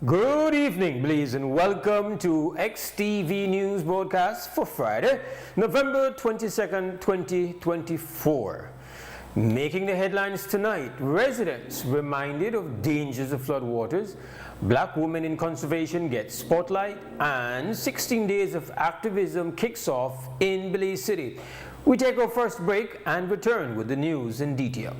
Good evening, please, and welcome to XTV News broadcast for Friday, November 22nd, 2024. Making the headlines tonight, residents reminded of dangers of floodwaters, Black women in conservation get spotlight, and 16 days of activism kicks off in Belize City. We take our first break and return with the news in detail.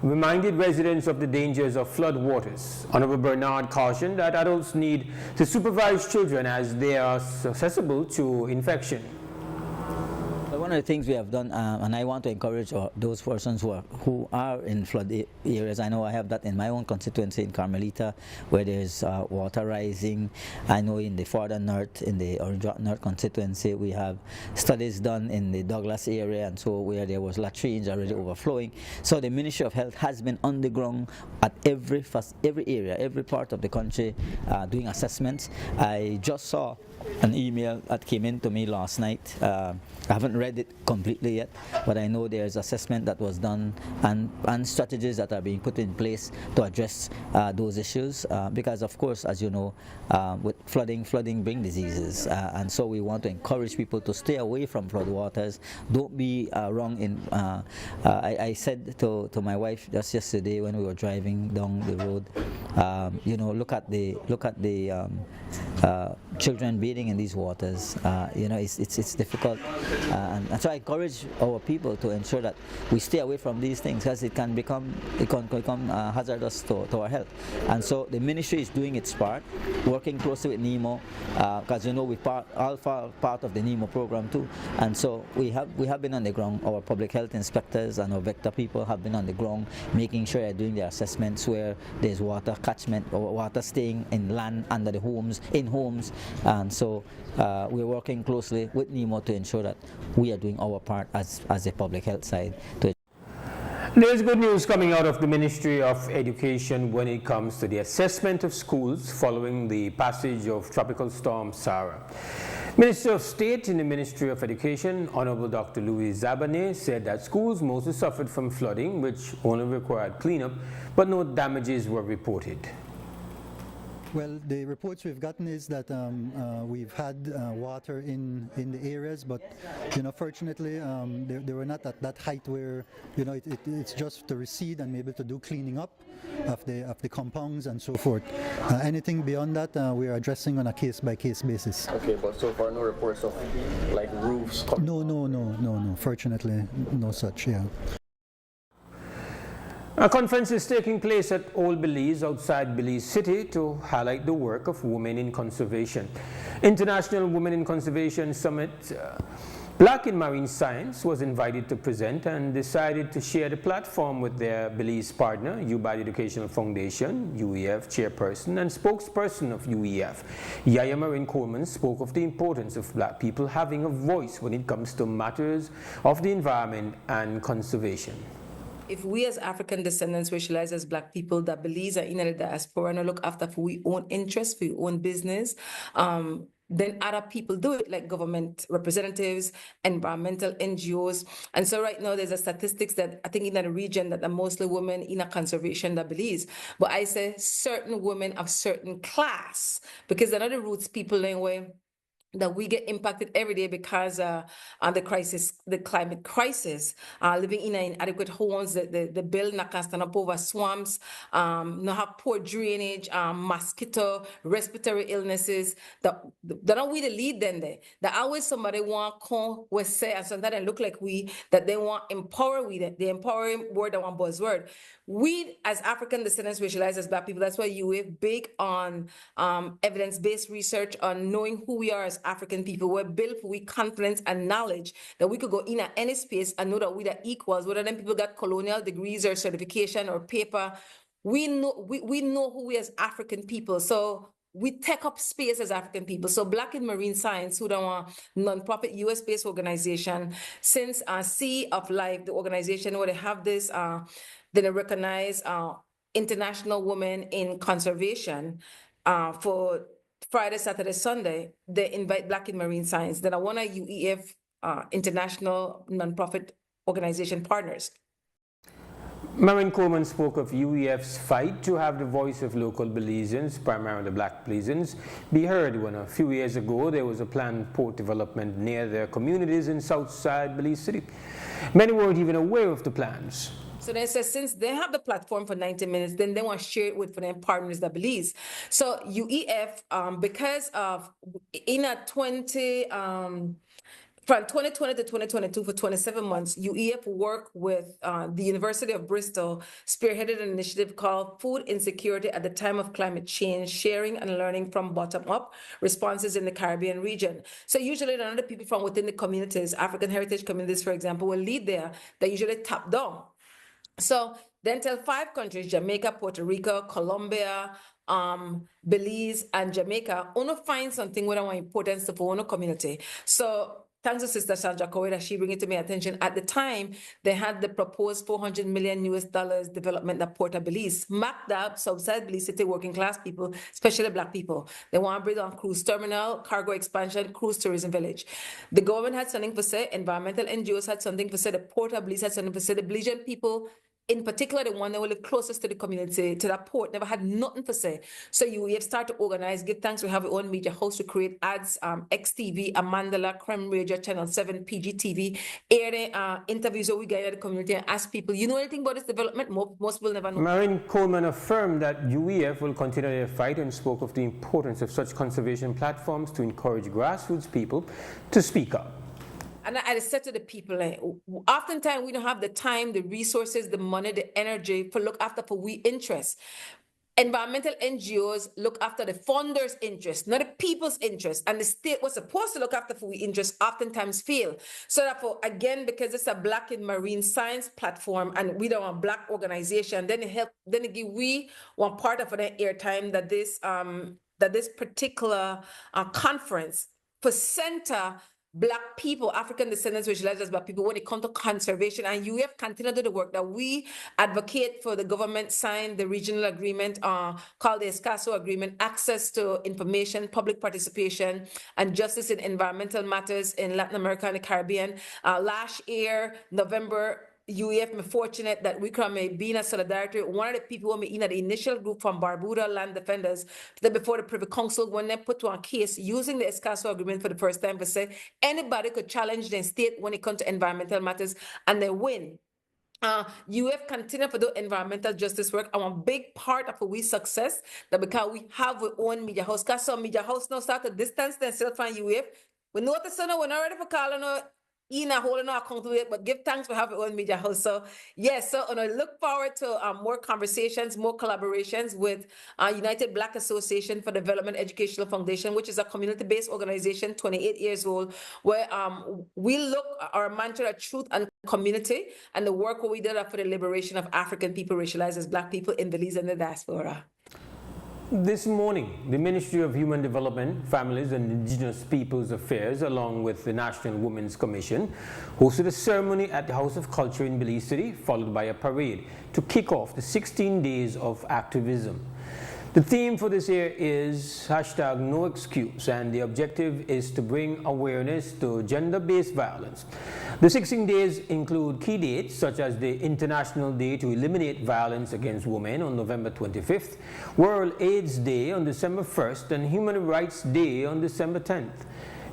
reminded residents of the dangers of flood waters. Honorable Bernard cautioned that adults need to supervise children as they are susceptible to infection. One of the things we have done, and I want to encourage those persons who are in flood areas. I know I have that in my own constituency in Carmelita, where there's water rising. I know in the further north, in the Orange North constituency, we have studies done in the Douglas area, and so where there was latrines already overflowing. So the Ministry of Health has been on the ground at every area, every part of the country, doing assessments. I just saw an email that came in to me last night. I haven't read it completely yet, but I know there's assessment that was done and strategies that are being put in place to address those issues, because of course, as you know, with flooding brings diseases, and so we want to encourage people to stay away from flood waters. Don't be wrong in I said to my wife just yesterday when we were driving down the road, you know, look at the children bathing in these waters. You know, it's difficult, and so I encourage our people to ensure that we stay away from these things, because it can become hazardous to our health. And so the ministry is doing its part, working closely with NEMO, because you know we all part of the NEMO program too. And so we have been on the ground. Our public health inspectors and our vector people have been on the ground, making sure they're doing their assessments where there's water catchment or water staying in land under the homes, in homes. And so we're working closely with NEMO to ensure that we are doing our part as a public health side. There's good news coming out of the Ministry of Education when it comes to the assessment of schools following the passage of Tropical Storm Sarah. Minister of State in the Ministry of Education, Honorable Dr. Louis Zabane, said that schools mostly suffered from flooding, which only required cleanup, but no damages were reported. Well, the reports we've gotten is that we've had water in the areas, but you know, fortunately, they were not at that height where you know it's just to recede and maybe to do cleaning up of the compounds and so forth. Anything beyond that, we are addressing on a case-by-case basis. Okay, but so far no reports of like roofs. No. Fortunately, no such. Yeah. A conference is taking place at Old Belize outside Belize City to highlight the work of women in conservation. International Women in Conservation Summit Black in Marine Science was invited to present and decided to share the platform with their Belize partner, Hyde Educational Foundation, UEF chairperson and spokesperson of UEF. Yaya Marin Coleman spoke of the importance of black people having a voice when it comes to matters of the environment and conservation. If we as African descendants, racialized as black people that believe in the diaspora and look after for our own interests, for our own business, then other people do it, like government representatives, environmental NGOs. And so right now there's a statistics that I think in the region that are mostly women in a conservation that believes. But I say certain women of certain class, because they're not the roots people anyway, that we get impacted every day because the crisis, the climate crisis, living in inadequate homes, the build not can stand up over swamps, not have poor drainage, mosquito, respiratory illnesses. That don't we the lead then there. That always somebody want come we say and sometimes they look like we that they want empower we the empowering word that one buzzword. We as African descendants racialized as black people, that's why you are big on evidence-based research on knowing who we are as African people. We're built with confidence and knowledge that we could go in at any space and know that we're equals, whether them people got colonial degrees or certification or paper. We know who we as African people. So we take up space as African people. So Black in Marine Science, who don't want non-profit US-based organization, since Sea of Life, the organization where they have this, then they recognize international women in conservation for Friday, Saturday, Sunday. They invite Black in Marine Science. Then I want a UEF international nonprofit organization partners. Marin Coleman spoke of UEF's fight to have the voice of local Belizeans, primarily black Belizeans, be heard when a few years ago there was a planned port development near their communities in Southside Belize City. Many weren't even aware of the plans. So they said since they have the platform for 90 minutes, then they want to share it with for their partners that Belize. So UEF, because of in a From 2020 to 2022, for 27 months, UEF worked with the University of Bristol, spearheaded an initiative called Food Insecurity at the Time of Climate Change, sharing and learning from bottom-up responses in the Caribbean region. So usually none of the people from within the communities, African heritage communities, for example, will lead there. They usually top down. So then tell 5 countries, Jamaica, Puerto Rico, Colombia, Belize, and Jamaica, uno find something with our importance for our community. So thanks to Sister Sandra Coe that she bring it to my attention. At the time, they had the proposed $400 million development that Port of Belize, smack dab, subside Belize City working class people, especially Black people. They want to bring on cruise terminal, cargo expansion, cruise tourism village. The government had something to say, environmental NGOs had something to say, the Port of Belize had something to say, the Belizean people, in particular, the one that were the closest to the community, to that port, never had nothing to say. So we have started to organize, give thanks, we have our own media host to create ads, XTV, Amandala, Creme Radio, Channel 7, PGTV, air interviews where we get at the community and ask people, you know anything about this development? Most people never know. Maureen Coleman affirmed that UEF will continue their fight and spoke of the importance of such conservation platforms to encourage grassroots people to speak up. And I said to the people, like, oftentimes we don't have the time, the resources, the money, the energy for look after for we interests. Environmental NGOs look after the funders' interest, not the people's interest. And the state was supposed to look after for we interests, oftentimes fail. So therefore, again, because it's a Black in marine science platform and we don't want Black organization, then it give we one part of an airtime that this particular conference for center Black people, African descendants, racialized as Black people, when it comes to conservation, and UEF continue to do the work that we advocate for. The government signed the regional agreement called the Escaso Agreement, access to information, public participation, and justice in environmental matters in Latin America and the Caribbean. Last year, November, UEF, I'm fortunate that we can be in a solidarity. One of the people who in the initial group from Barbuda Land Defenders, that before the Privy Council, when they put to a case using the Escaso Agreement for the first time, to say anybody could challenge the state when it comes to environmental matters, and they win. UF continue to do environmental justice work, and one big part of we success that because we have our own media house. Because some media house now start to distance themselves from UF. We notice we're not ready for calling holding our account to it, but give thanks for having our own media house. So yes, so I look forward to more conversations, more collaborations with United Black Association for Development Educational Foundation, which is a community-based organization, 28 years old, where we look our mantra of truth and community, and the work we did for the liberation of African people racialized as Black people in Belize and the diaspora. This morning, the Ministry of Human Development, Families and Indigenous Peoples Affairs, along with the National Women's Commission, hosted a ceremony at the House of Culture in Belize City, followed by a parade to kick off the 16 days of activism. The theme for this year is #NoExcuse, and the objective is to bring awareness to gender-based violence. The 16 days include key dates such as the International Day to Eliminate Violence Against Women on November 25th, World AIDS Day on December 1st, and Human Rights Day on December 10th.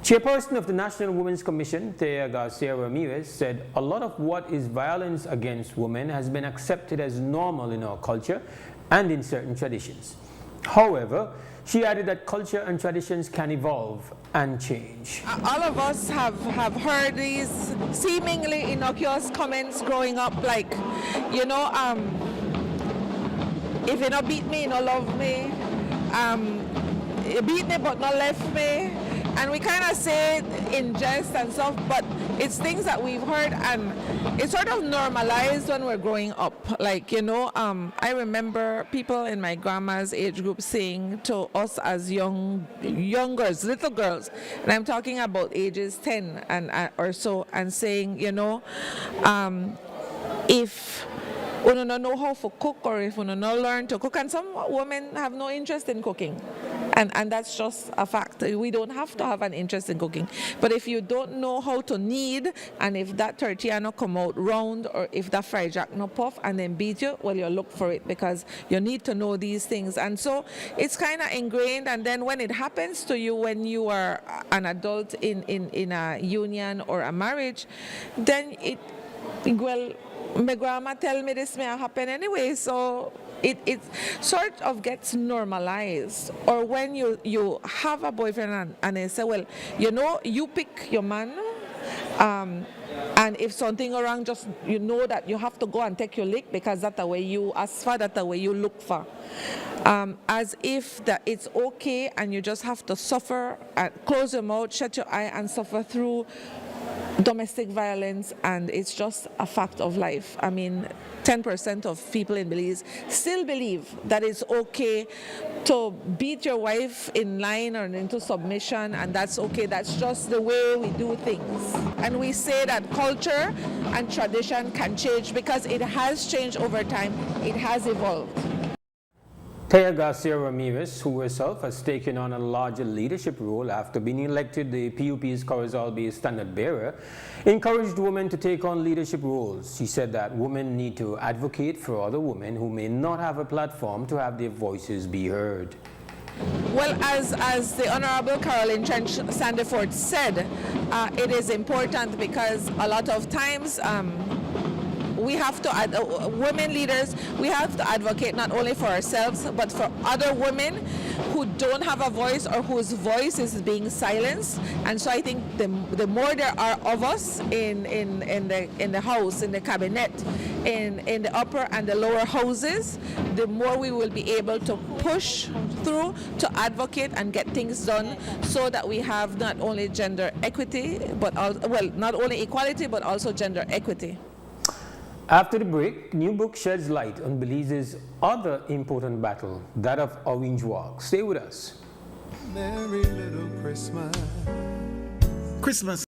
Chairperson of the National Women's Commission, Thea Garcia Ramirez, said a lot of what is violence against women has been accepted as normal in our culture and in certain traditions. However, she added that culture and traditions can evolve and change. All of us have heard these seemingly innocuous comments growing up, like, you know, if you not beat me, you not love me, you beat me but not left me. And we kind of say it in jest and stuff, but it's things that we've heard, and it's sort of normalized when we're growing up. Like, you know, I remember people in my grandma's age group saying to us as young girls, little girls, and I'm talking about ages 10 and or so, and saying, you know, if we don't know how to cook, or if we don't learn to cook, and some women have no interest in cooking. And that's just a fact. We don't have to have an interest in cooking. But if you don't know how to knead, and if that tortilla no come out round, or if that fried jack no puff and then beat you, well, you look for it, because you need to know these things. And so it's kind of ingrained. And then when it happens to you when you are an adult in a union or a marriage, then well, my grandma tell me this may happen anyway, so it sort of gets normalized. Or when you have a boyfriend and they say, well, you know, you pick your man, And if something go wrong, just you know that you have to go and take your lick, because that's the way you ask for, that's the way you look for. As if that it's okay and you just have to suffer, close your mouth, shut your eye and suffer through domestic violence, and it's just a fact of life. I mean, 10% of people in Belize still believe that it's okay to beat your wife in line or into submission, and that's okay. That's just the way we do things. And we say that culture and tradition can change because it has changed over time. It has evolved. Taya Garcia Ramirez, who herself has taken on a larger leadership role after being elected the PUP's Corozal Bay standard bearer, encouraged women to take on leadership roles. She said that women need to advocate for other women who may not have a platform to have their voices be heard. Well, as the Honorable Caroline Trench Sandiford said, it is important because a lot of times we have to, women leaders, we have to advocate not only for ourselves, but for other women who don't have a voice or whose voice is being silenced. And so I think the more there are of us in the House, in the Cabinet, in the upper and the lower houses, the more we will be able to push through to advocate and get things done so that we have not only gender equity, but not only equality, but also gender equity. After the break, new book sheds light on Belize's other important battle, that of Orange Walk. Stay with us. Merry little Christmas. Christmas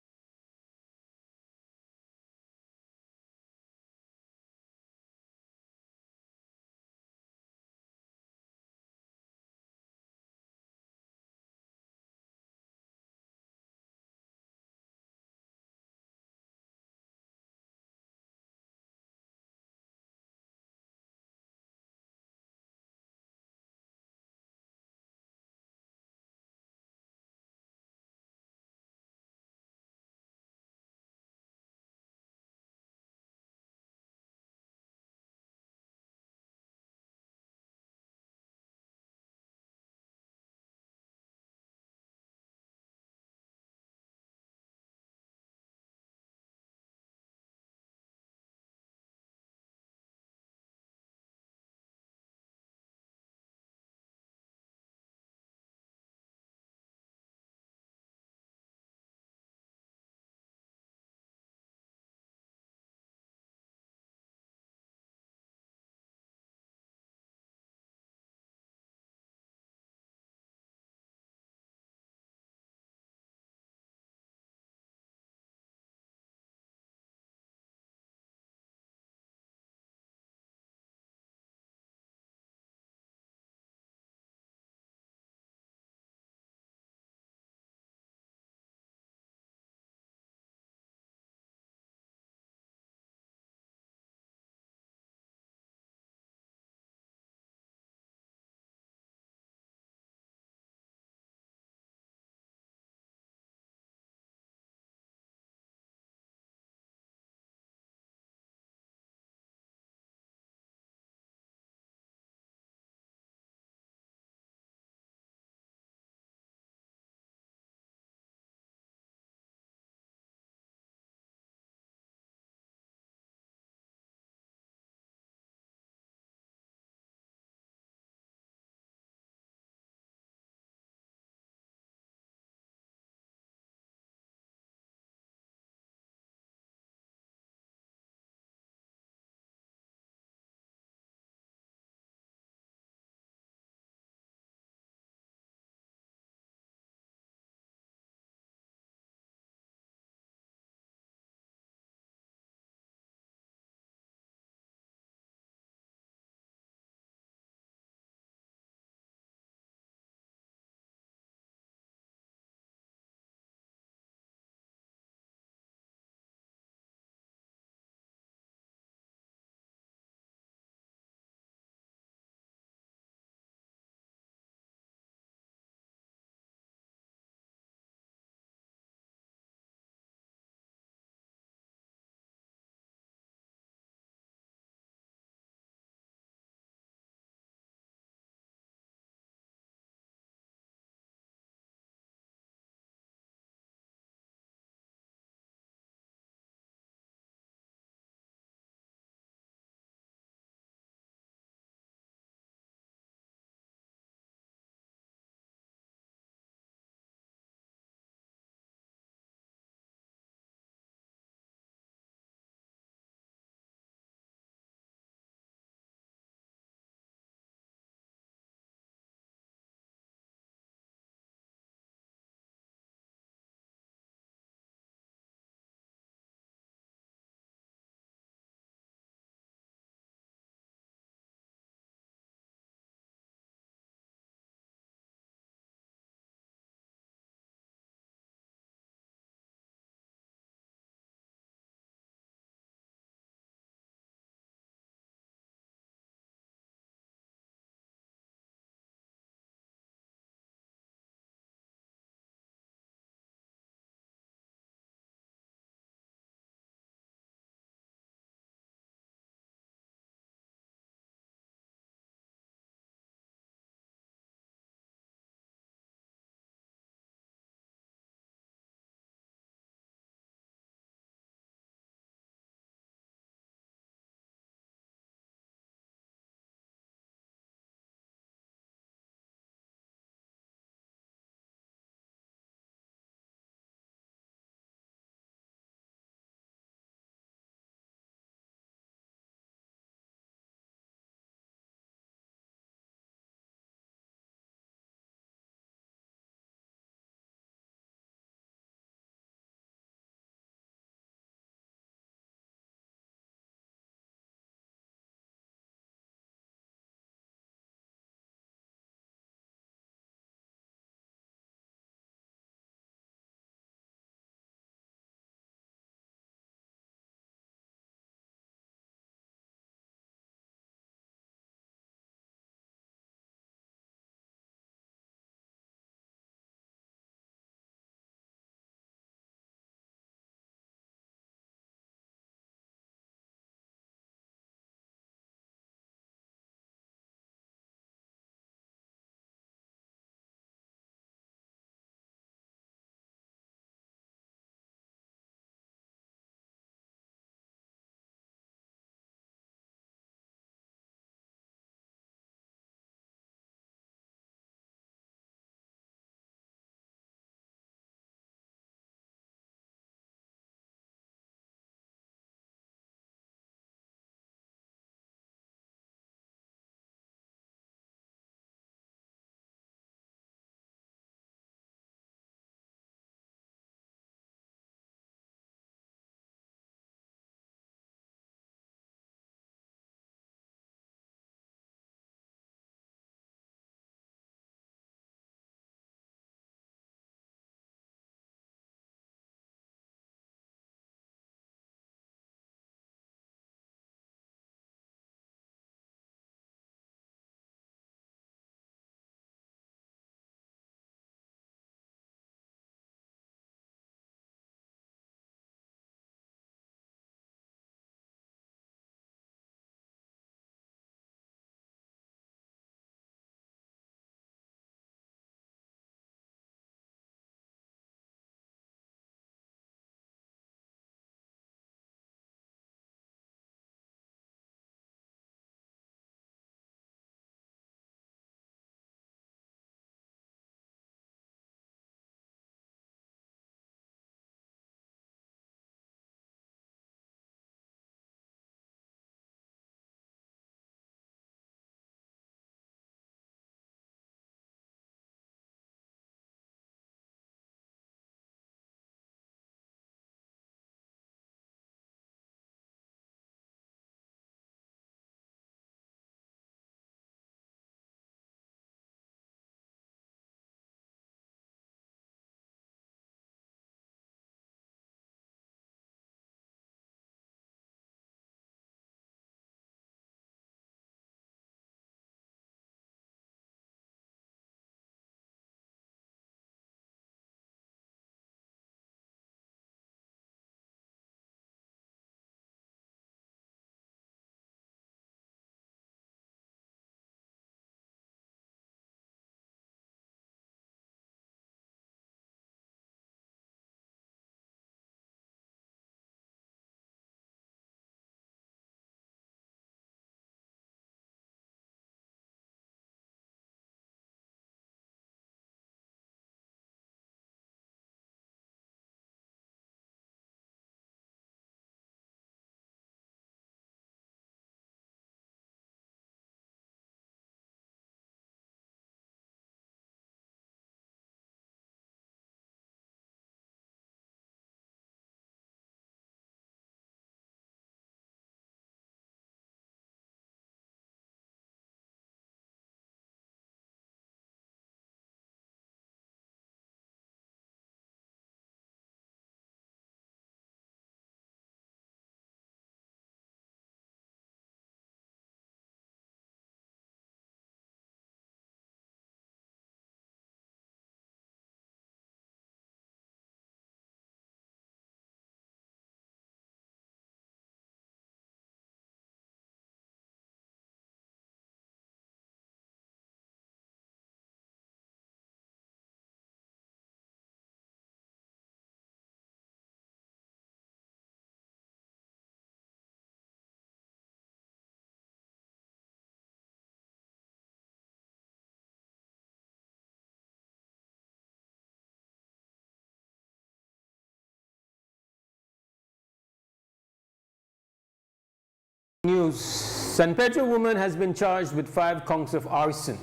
News. San Pedro woman has been charged with 5 counts of arson.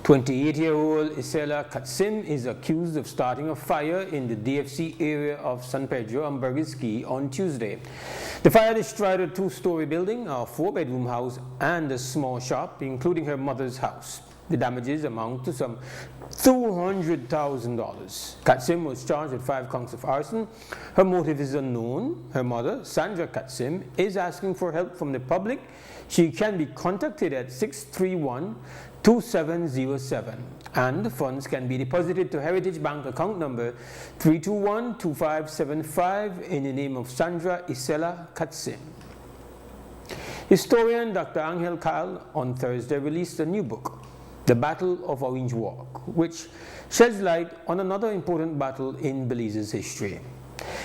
28-year-old Isela Katsim is accused of starting a fire in the DFC area of San Pedro and Burgess Key on Tuesday. The fire destroyed a 2-story building, a 4-bedroom house, and a small shop, including her mother's house. The damages amount to some $200,000. Katsim was charged with 5 counts of arson. Her motive is unknown. Her mother, Sandra Katsim, is asking for help from the public. She can be contacted at 631-2707, and the funds can be deposited to Heritage Bank account number 321-2575 in the name of Sandra Isela Katsim. Historian Dr. Angel Kyle on Thursday released a new book, The Battle of Orange Walk, which sheds light on another important battle in Belize's history.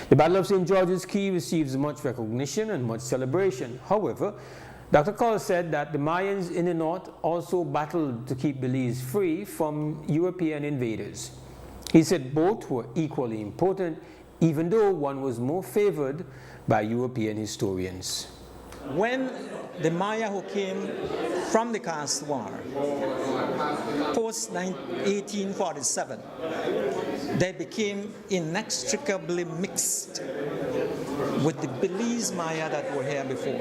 The Battle of St. George's Key receives much recognition and much celebration. However, Dr. Cole said that the Mayans in the north also battled to keep Belize free from European invaders. He said both were equally important, even though one was more favored by European historians. When the Maya who came from the caste war, post-1847, they became inextricably mixed with the Belize Maya that were here before.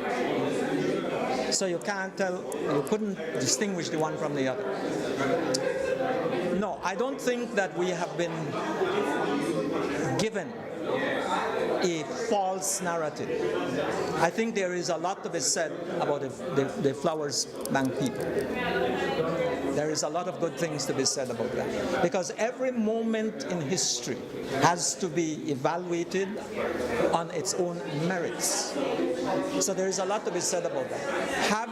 So you can't tell, you couldn't distinguish the one from the other. No, I don't think that we have been given a false narrative. I think there is a lot to be said about the Flowers Bank people. There is a lot of good things to be said about that. Because every moment in history has to be evaluated on its own merits. So there is a lot to be said about that. Have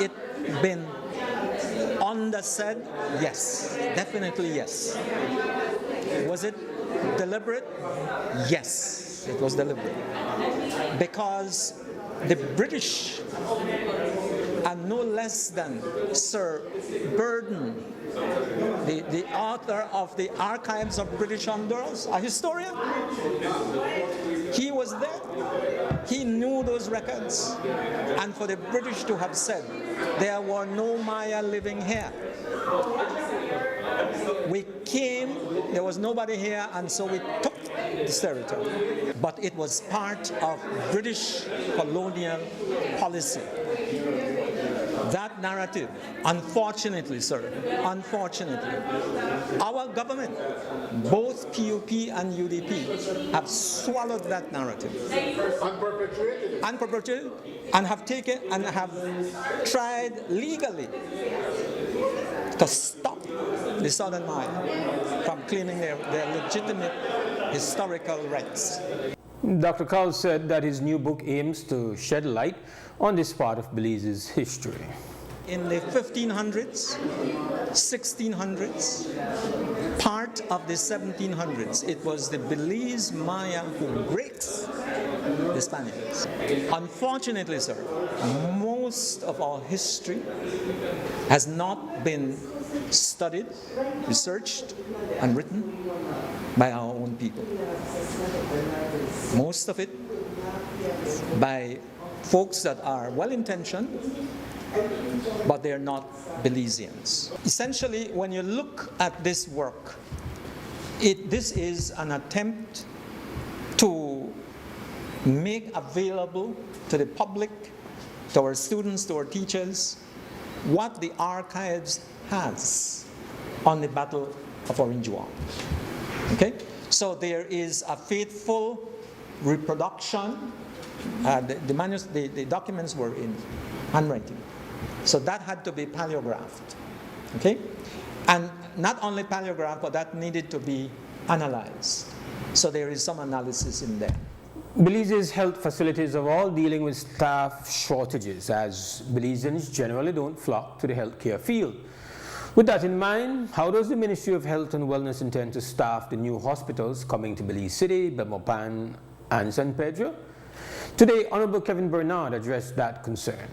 it been undersaid? Yes, definitely yes. Was it deliberate? Yes, it was deliberate. Because the British, and no less than Sir Burden, the author of the Archives of British Honduras, a historian, he was there. He knew those records. And for the British to have said, there were no Maya living here. We came, there was nobody here, and so we took this territory. But it was part of British colonial policy. That narrative, unfortunately, sir, unfortunately, our government, both PUP and UDP, have swallowed that narrative. And perpetuated, and have taken and have tried legally to stop the Southern Maya from claiming their legitimate historical rights. Dr. Carl said that his new book aims to shed light on this part of Belize's history. In the 1500s, 1600s, part of the 1700s, it was the Belize Maya who breaks the Spaniards. Unfortunately, sir, most of our history has not been studied, researched, and written by our own people. Most of it by folks that are well-intentioned, but they're not Belizeans. Essentially, when you look at this work, this is an attempt to make available to the public, to our students, to our teachers, what the archives has on the Battle of Orange Walk. Okay? So there is a faithful reproduction. The documents were in handwriting. So that had to be paleographed. Okay? And not only paleographed, but that needed to be analyzed. So there is some analysis in there. Belize's health facilities are all dealing with staff shortages, as Belizeans generally don't flock to the healthcare field. With that in mind, how does the Ministry of Health and Wellness intend to staff the new hospitals coming to Belize City, Belmopan, and San Pedro? Today, Honorable Kevin Bernard addressed that concern.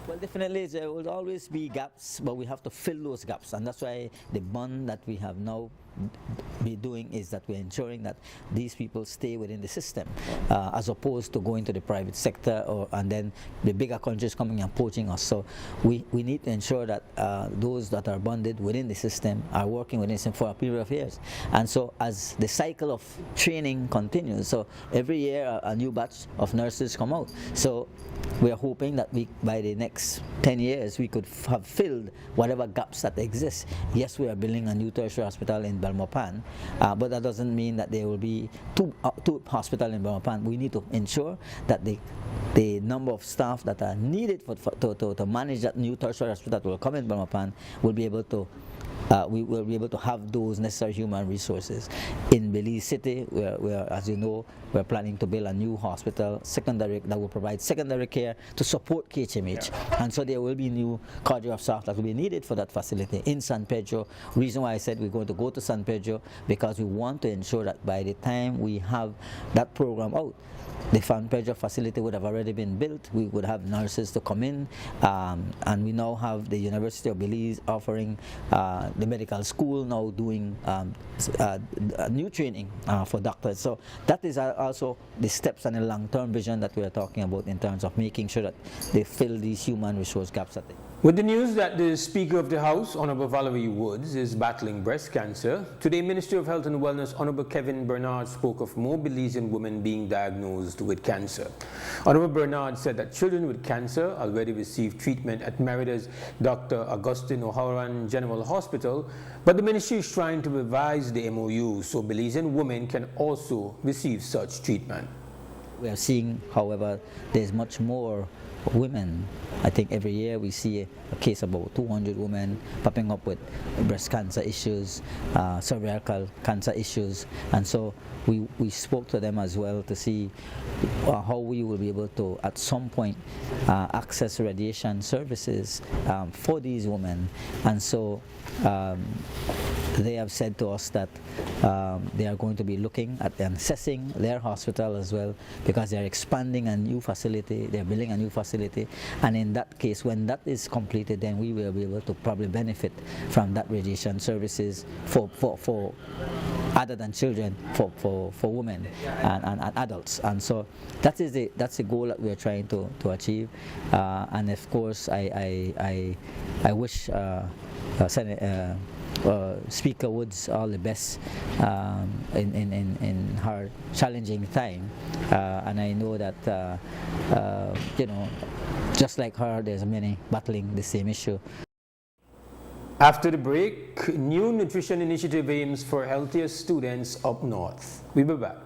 Well, definitely there will always be gaps, but we have to fill those gaps, and that's why the bond that we have now be doing is that we're ensuring that these people stay within the system, as opposed to going to the private sector, and then the bigger countries coming and poaching us. So we need to ensure that those that are bonded within the system are working within the system for a period of years. And so as the cycle of training continues, so every year a new batch of nurses come out. So we are hoping that by the next 10 years we could have filled whatever gaps that exist. Yes, we are building a new tertiary hospital in Belmopan, but that doesn't mean that there will be two hospitals in Belmopan. We need to ensure that the number of staff that are needed to manage that new tertiary hospital that will come in Belmopan will be able to we will be able to have those necessary human resources. In Belize City, as you know, we're planning to build a new hospital, secondary, that will provide secondary care to support KHMH. And so there will be new cadre of staff that will be needed for that facility. In San Pedro, reason why I said we're going to go to San Pedro, because we want to ensure that by the time we have that program out, the San Pedro facility would have already been built. We would have nurses to come in, and we now have the University of Belize offering the medical school now doing new training for doctors. So that is also the steps and the long-term vision that we are talking about in terms of making sure that they fill these human resource gaps at it. With the news that the Speaker of the House, Honorable Valerie Woods, is battling breast cancer, today Minister of Health and Wellness, Honorable Kevin Bernard, spoke of more Belizean women being diagnosed with cancer. Honorable Bernard said that children with cancer already receive treatment at Merida's Dr. Augustine O'Halloran General Hospital, but the ministry is trying to revise the MOU so Belizean women can also receive such treatment. We are seeing, however, there's much more women. I think every year we see a case about 200 women popping up with breast cancer issues, cervical cancer issues, and so we spoke to them as well to see how we will be able to at some point access radiation services for these women. And so they have said to us that they are going to be looking at and assessing their hospital as well, because they are expanding a new facility, they're building a new facility, and in that case, when that is completed, then we will be able to probably benefit from that radiation services for other than children, for women and adults. And so that's the goal that we are trying to achieve. And of course, I wish Speaker Woods all the best in her challenging time, and I know that you know, just like her, there's many battling the same issue. After the break, new nutrition initiative aims for healthier students up north. We'll be back.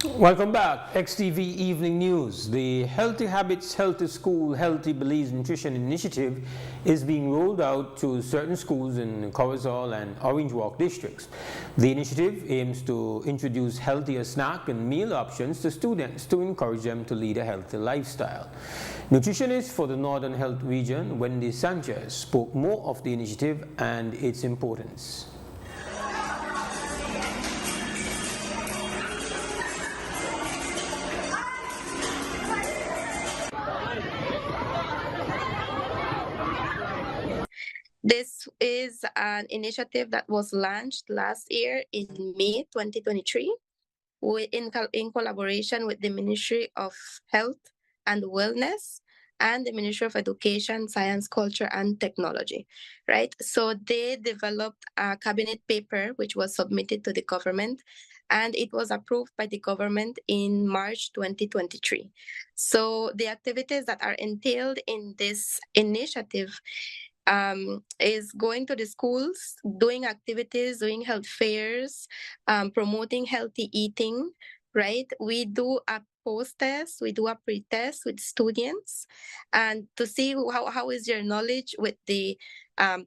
Welcome back. XTV Evening News. The Healthy Habits, Healthy School, Healthy Beliefs Nutrition Initiative is being rolled out to certain schools in Corozal and Orange Walk districts. The initiative aims to introduce healthier snack and meal options to students to encourage them to lead a healthy lifestyle. Nutritionist for the Northern Health Region, Wendy Sanchez, spoke more of the initiative and its importance. This is an initiative that was launched last year in May 2023 in collaboration with the Ministry of Health and Wellness and the Ministry of Education, Science, Culture, and Technology, right? So they developed a cabinet paper which was submitted to the government, and it was approved by the government in March 2023. So the activities that are entailed in this initiative is going to the schools, doing activities, doing health fairs, promoting healthy eating, right? We do a post-test, we do a pre-test with students, and to see how is your knowledge with the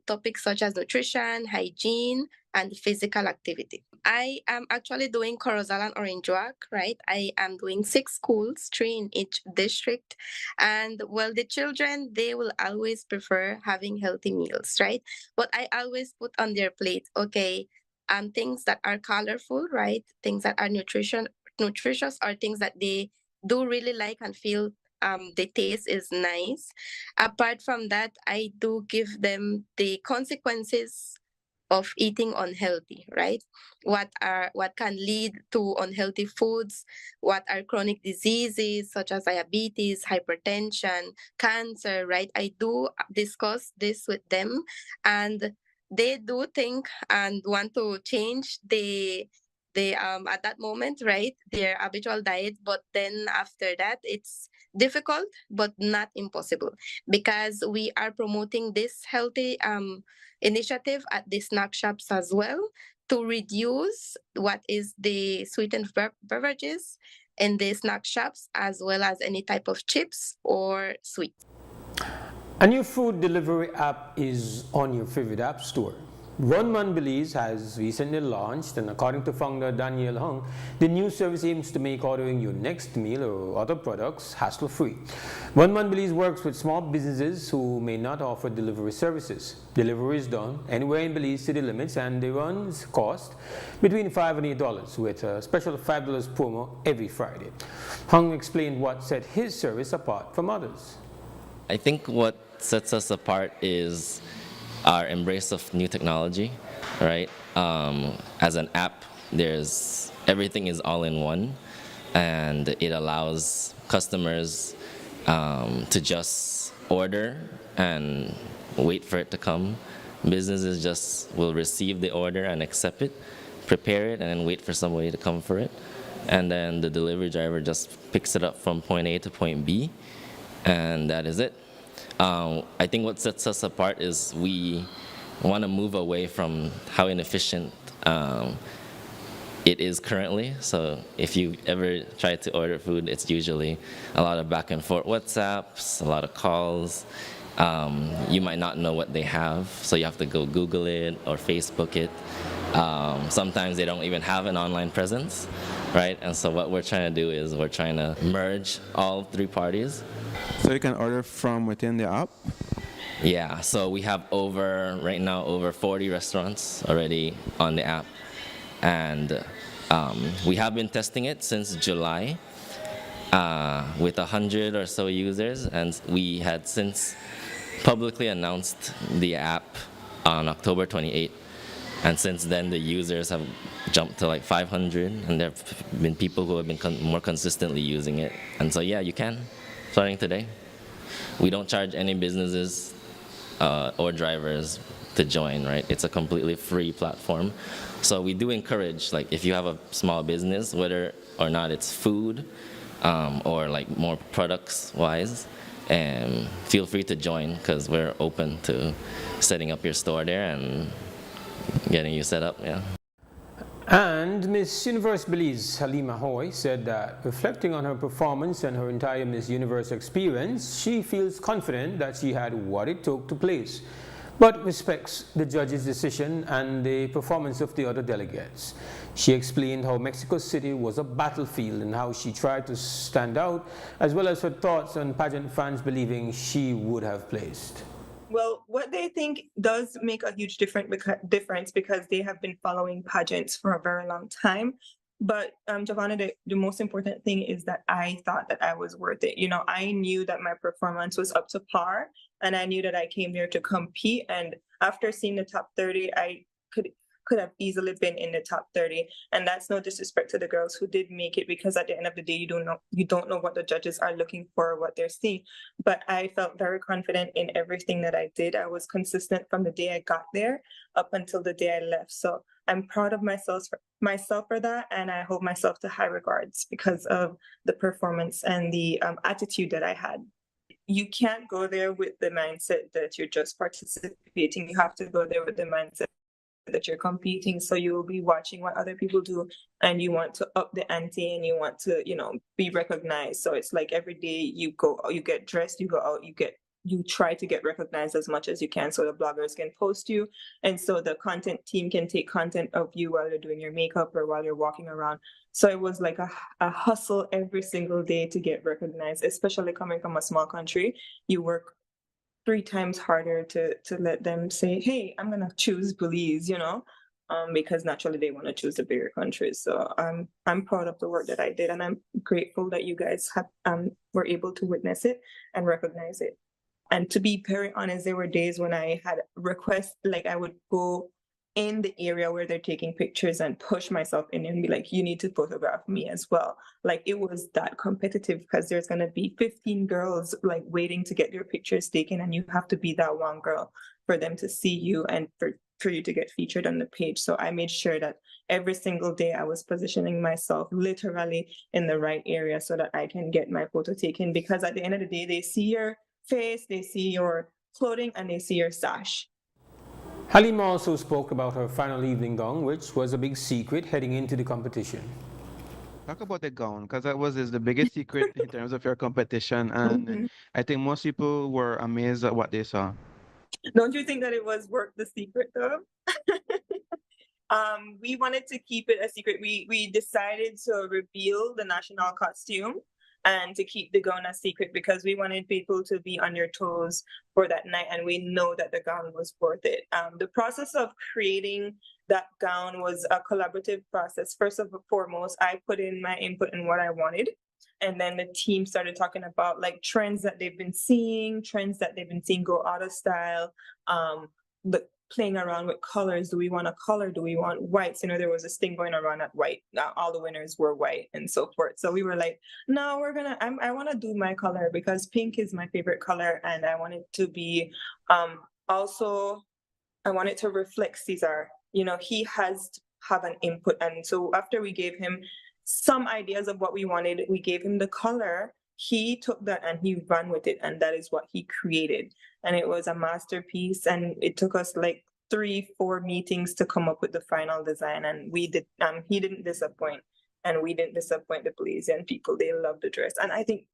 topics such as nutrition, hygiene, and physical activity. I am actually doing Corozal and Orange Walk, right? I am doing 6 schools, 3 in each district. And well, the children, they will always prefer having healthy meals, right? But I always put on their plate, okay, things that are colorful, right? Things that are nutritious are things that they do really like and feel the taste is nice. Apart from that, I do give them the consequences of eating unhealthy, right? What can lead to unhealthy foods? What are chronic diseases such as diabetes, hypertension, cancer, right? I do discuss this with them, and they do think and want to change the at that moment, right, their habitual diet, but then after that it's difficult but not impossible, because we are promoting this healthy initiative at the snack shops as well, to reduce what is the sweetened beverages in the snack shops, as well as any type of chips or sweets. A new food delivery app is on your favorite app store. One Man Believes has recently launched, and according to founder Daniel Hung, the new service aims to make ordering your next meal or other products hassle-free. One Man Believes works with small businesses who may not offer delivery services. Delivery is done anywhere in Belize city limits, and the runs cost between $5 and $8, with a special $5 promo every Friday. Hung explained what set his service apart from others. I think what sets us apart is our embrace of new technology, right? As an app, everything is all in one, and it allows customers to just order and wait for it to come. Businesses just will receive the order and accept it, prepare it, and then wait for somebody to come for it. And then the delivery driver just picks it up from point A to point B, and that is it. I think what sets us apart is we want to move away from how inefficient it is currently. So if you ever try to order food, it's usually a lot of back and forth WhatsApps, a lot of calls. You might not know what they have, so you have to go Google it or Facebook it. Sometimes they don't even have an online presence, right? And so what we're trying to do is we're trying to merge all 3 parties. So you can order from within the app? Yeah, so we have right now over 40 restaurants already on the app. And we have been testing it since July with 100 or so users, and we had since publicly announced the app on October 28th. And since then, the users have jumped to like 500, and there have been people who have been more consistently using it. And so, yeah, you can, starting today. We don't charge any businesses or drivers to join, right? It's a completely free platform. So we do encourage, like, if you have a small business, whether or not it's food or like more products-wise, feel free to join, because we're open to setting up your store there and getting you set up, yeah. And Miss Universe Belize Halima Hoy said that reflecting on her performance and her entire Miss Universe experience, she feels confident that she had what it took to place, but respects the judge's decision and the performance of the other delegates. She explained how Mexico City was a battlefield and how she tried to stand out, as well as her thoughts on pageant fans believing she would have placed. Well, what they think does make a huge difference because they have been following pageants for a very long time. But Giovanna, the most important thing is that I thought that I was worth it. You know, I knew that my performance was up to par, and I knew that I came there to compete. And after seeing the top 30, I could have easily been in the top 30. And that's no disrespect to the girls who did make it, because at the end of the day, you don't know what the judges are looking for, what they're seeing. But I felt very confident in everything that I did. I was consistent from the day I got there up until the day I left. So I'm proud of myself for that, and I hold myself to high regards because of the performance and the attitude that I had. You can't go there with the mindset that you're just participating. You have to go there with the mindset that you're competing. So you will be watching what other people do, and you want to up the ante, and you want to, be recognized. So it's like every day you go, you get dressed, you go out, you try to get recognized as much as you can, so the bloggers can post you, and so the content team can take content of you while you're doing your makeup or while you're walking around. So it was like a hustle every single day to get recognized, especially coming from a small country. You work 3 times harder to let them say, hey, I'm gonna choose Belize, because naturally they want to choose the bigger countries. So I'm proud of the work that I did, and I'm grateful that you guys were able to witness it and recognize it. And to be very honest, there were days when I had requests, like I would go in the area where they're taking pictures and push myself in and be like, you need to photograph me as well. Like it was that competitive, because there's going to be 15 girls like waiting to get their pictures taken, and you have to be that one girl for them to see you and for you to get featured on the page. So I made sure that every single day I was positioning myself literally in the right area so that I can get my photo taken, because at the end of the day, they see your face, they see your clothing, and they see your sash. Halima also spoke about her final evening gown, which was a big secret heading into the competition. Talk about the gown, because that was the biggest secret in terms of your competition, and I think most people were amazed at what they saw. Don't you think that it was worth the secret though? We wanted to keep it a secret. We decided to reveal the national costume and to keep the gown a secret because we wanted people to be on their toes for that night, and we know that the gown was worth it. The process of creating that gown was a collaborative process. First and foremost, I put in my input in what I wanted, and then the team started talking about like trends that they've been seeing go out of style, playing around with colors. Do we want a color? Do we want whites? There was this thing going around at white. All the winners were white and so forth. So we were like, no, I want to do my color because pink is my favorite color. And I want it to be, also, I want it to reflect Cesar. He has to have an input. And so after we gave him some ideas of what we wanted, we gave him the color. He took that and he ran with it, and that is what he created. And it was a masterpiece, and it took us like 3-4 meetings to come up with the final design, and we did. He didn't disappoint, and we didn't disappoint the Belizean people. They loved the dress, and I think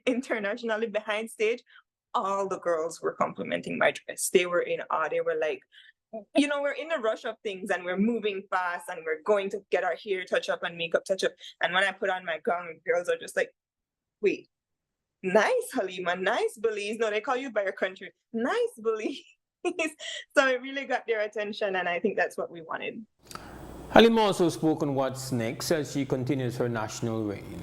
internationally behind stage, all the girls were complimenting my dress. They were in awe. They were like, we're in a rush of things and we're moving fast and we're going to get our hair touch up and makeup touch up. And when I put on my gown, girls are just like, wait, nice Halima, nice Belize. No, they call you by your country. Nice Belize. So it really got their attention, and I think that's what we wanted. Halima also spoke on what's next as she continues her national reign.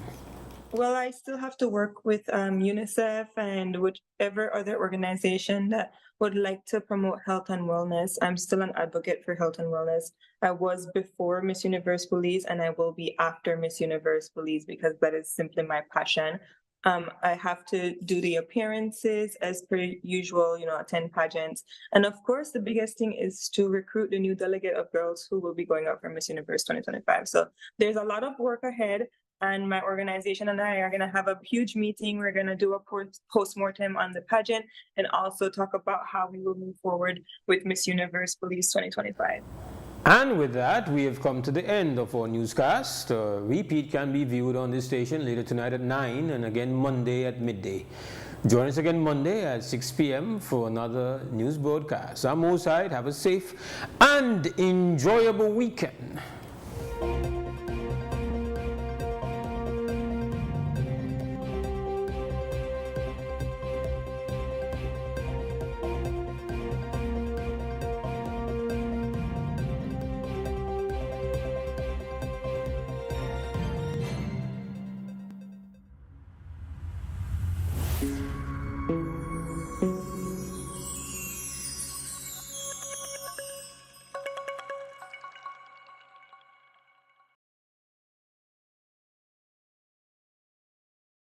Well, I still have to work with UNICEF and whichever other organization that would like to promote health and wellness. I'm still an advocate for health and wellness. I was before Miss Universe Belize, and I will be after Miss Universe Belize because that is simply my passion. I have to do the appearances as per usual, attend pageants. And of course, the biggest thing is to recruit the new delegate of girls who will be going out for Miss Universe 2025. So there's a lot of work ahead. And my organization and I are going to have a huge meeting. We're going to do a post-mortem on the pageant and also talk about how we will move forward with Miss Universe Belize 2025. And with that, we have come to the end of our newscast. Repeat can be viewed on this station later tonight at 9 and again Monday at midday. Join us again Monday at 6 p.m. for another news broadcast. I'm Mose Hyde. Have a safe and enjoyable weekend.